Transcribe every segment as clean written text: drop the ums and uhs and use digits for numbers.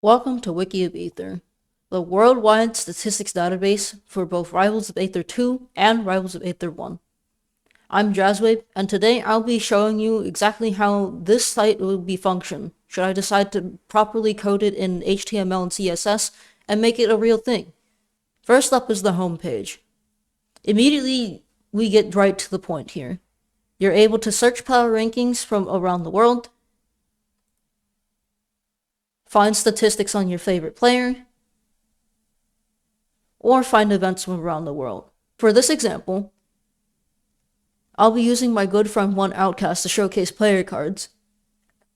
Welcome to Wiki of Aether, the worldwide statistics database for both Rivals of Aether 2 and Rivals of Aether 1. I'm Jazzwabe, and today I'll be showing you exactly how this site will be function should I decide to properly code it in HTML and CSS and make it a real thing. First up is the home page. Immediately, we get right to the point here. You're able to search power rankings from around the world, find statistics on your favorite player, or find events from around the world. For this example, I'll be using my good friend 1Outcast to showcase player cards,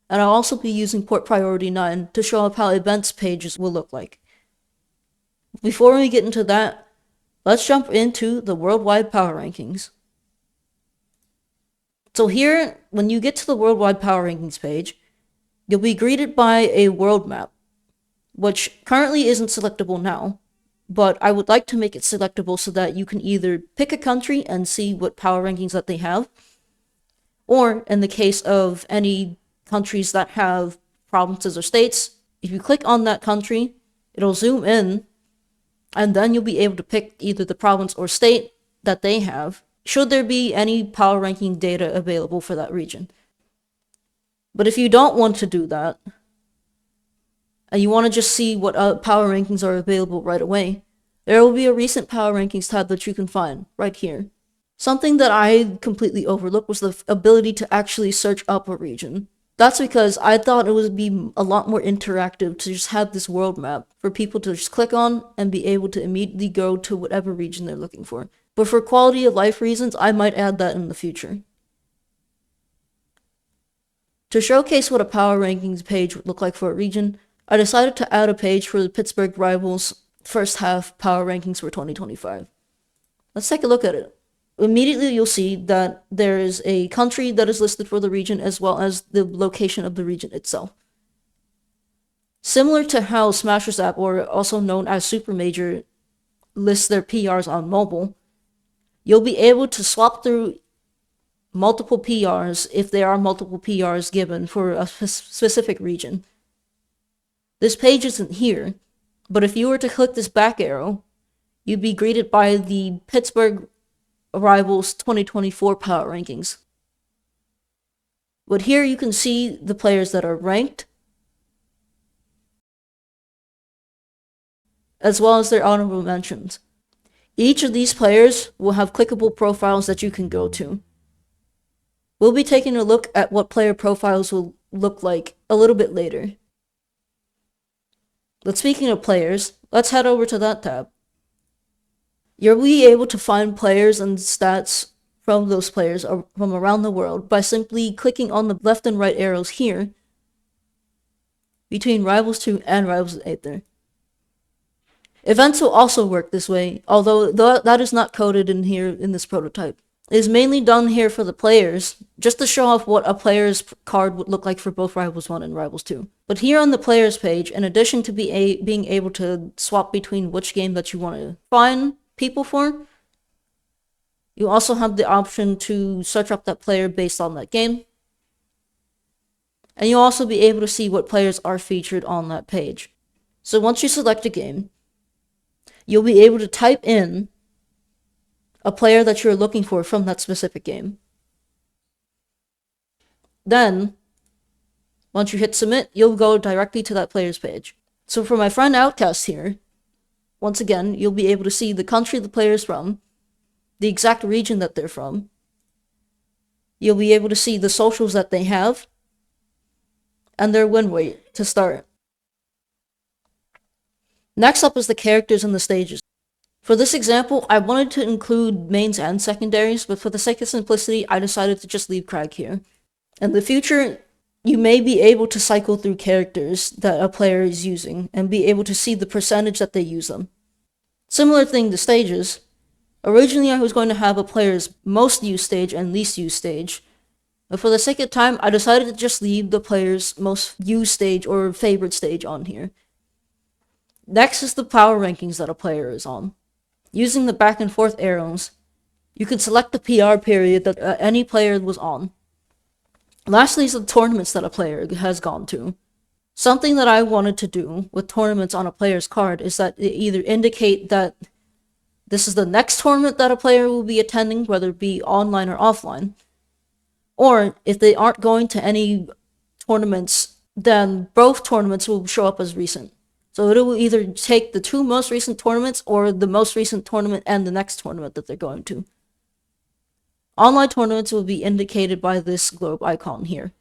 and I'll also be using port priority 9 to show up how events pages will look like. Before we get into that, let's jump into the worldwide power rankings. So here, when you get to the worldwide power rankings page, you'll be greeted by a world map, which currently isn't selectable now, but I would like to make it selectable so that you can either pick a country and see what power rankings that they have, or in the case of any countries that have provinces or states, if you click on that country, it'll zoom in, and then you'll be able to pick either the province or state that they have, should there be any power ranking data available for that region. But if you don't want to do that, and you want to just see what power rankings are available right away, there will be a recent power rankings tab that you can find right here. Something that I completely overlooked was the ability to actually search up a region. That's because I thought it would be a lot more interactive to just have this world map for people to just click on and be able to immediately go to whatever region they're looking for. But for quality of life reasons, I might add that in the future. To showcase what a power rankings page would look like for a region, I decided to add a page for the Pittsburgh Rivals first half power rankings for 2025. Let's take a look at it. Immediately you'll see that there is a country that is listed for the region as well as the location of the region itself. Similar to how Smashers app, or also known as Super Major, lists their PRs on mobile, you'll be able to swap through multiple PRs if there are multiple PRs given for a specific region. This page isn't here, but if you were to click this back arrow, you'd be greeted by the Pittsburgh Rivals 2024 power rankings. But here you can see the players that are ranked, as well as their honorable mentions. Each of these players will have clickable profiles that you can go to. We'll be taking a look at what player profiles will look like a little bit later. But speaking of players, let's head over to that tab. You'll be able to find players and stats from those players from around the world by simply clicking on the left and right arrows here between Rivals 2 and Rivals of Aether. Events will also work this way, although that is not coded in here in this prototype. It is mainly done here for the players, just to show off what a player's card would look like for both Rivals 1 and Rivals 2. But here on the players page, in addition to being able to swap between which game that you want to find people for, you also have the option to search up that player based on that game. And you'll also be able to see what players are featured on that page. So once you select a game, you'll be able to type in a player that you're looking for from that specific game. Then, once you hit submit, you'll go directly to that player's page. So for my friend Outcast here, once again, you'll be able to see the country the player's from, the exact region that they're from. You'll be able to see the socials that they have, and their win rate to start. Next up is the characters and the stages. For this example, I wanted to include mains and secondaries, but for the sake of simplicity, I decided to just leave Crag here. In the future, you may be able to cycle through characters that a player is using and be able to see the percentage that they use them. Similar thing to stages. Originally, I was going to have a player's most used stage and least used stage, but for the sake of time, I decided to just leave the player's most used stage or favorite stage on here. Next is the power rankings that a player is on. Using the back and forth arrows, you can select the PR period that any player was on. Lastly is the tournaments that a player has gone to. Something that I wanted to do with tournaments on a player's card is that it either indicate that this is the next tournament that a player will be attending, whether it be online or offline, or if they aren't going to any tournaments, then both tournaments will show up as recent. So it will either take the two most recent tournaments or the most recent tournament and the next tournament that they're going to. Online tournaments will be indicated by this globe icon here.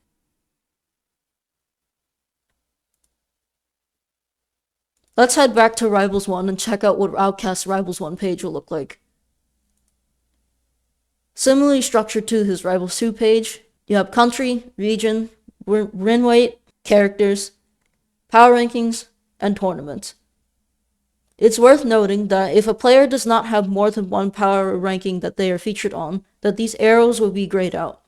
Let's head back to Rivals 1 and check out what Outcast's Rivals 1 page will look like. Similarly structured to his Rivals 2 page, you have country, region, win weight, characters, power rankings, and tournaments. It's worth noting that if a player does not have more than one power ranking that they are featured on, that these arrows will be grayed out.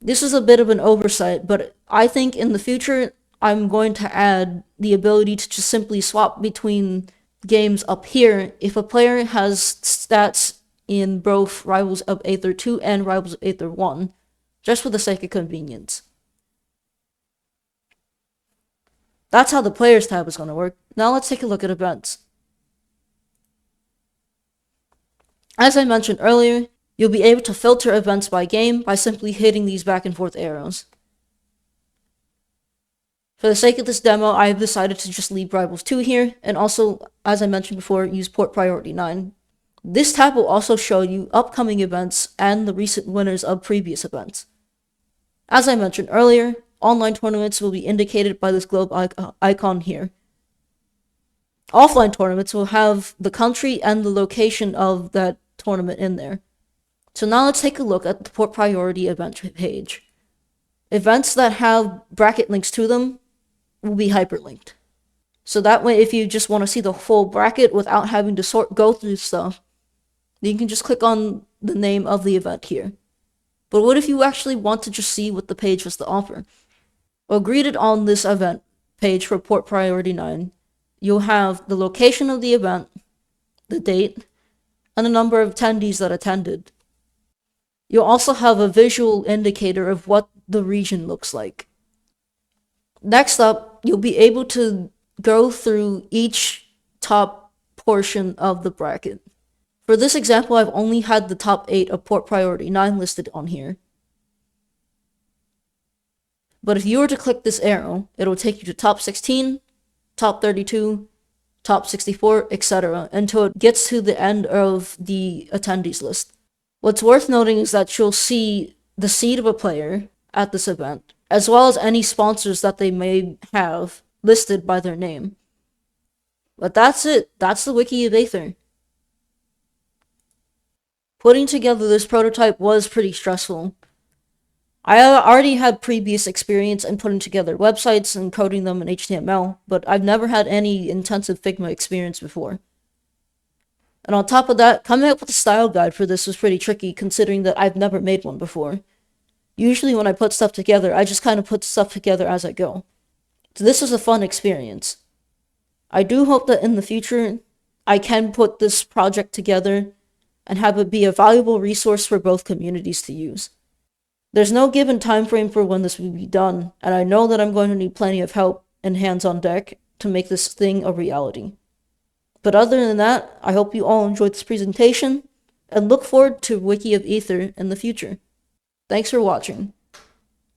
This is a bit of an oversight, but I think in the future, I'm going to add the ability to just simply swap between games up here if a player has stats in both Rivals of Aether 2 and Rivals of Aether 1, just for the sake of convenience. That's how the Players tab is going to work. Now let's take a look at events. As I mentioned earlier, you'll be able to filter events by game by simply hitting these back and forth arrows. For the sake of this demo, I've decided to just leave Rivals 2 here, and also, as I mentioned before, use Port Priority 9. This tab will also show you upcoming events and the recent winners of previous events. As I mentioned earlier, online tournaments will be indicated by this globe icon here. Offline tournaments will have the country and the location of that tournament in there. So now let's take a look at the Port Priority event page. Events that have bracket links to them will be hyperlinked. So that way, if you just want to see the full bracket without having to go through stuff, you can just click on the name of the event here. But what if you actually want to just see what the page has to offer? Well, greeted on this event page for Port Priority 9, you'll have the location of the event, the date, and the number of attendees that attended. You'll also have a visual indicator of what the region looks like. Next up, you'll be able to go through each top portion of the bracket. For this example, I've only had the top 8 of Port Priority 9 listed on here. But if you were to click this arrow, it'll take you to top 16, top 32, top 64, etc. until it gets to the end of the attendees list. What's worth noting is that you'll see the seed of a player at this event, as well as any sponsors that they may have listed by their name. But that's it. That's the Wiki of Aether. Putting together this prototype was pretty stressful. I already had previous experience in putting together websites and coding them in HTML, but I've never had any intensive Figma experience before. And on top of that, coming up with a style guide for this was pretty tricky, considering that I've never made one before. Usually when I put stuff together, I just kind of put stuff together as I go. So this was a fun experience. I do hope that in the future, I can put this project together and have it be a valuable resource for both communities to use. There's no given time frame for when this will be done, and I know that I'm going to need plenty of help and hands on deck to make this thing a reality. But other than that, I hope you all enjoyed this presentation, and look forward to Wiki of Aether in the future. Thanks for watching.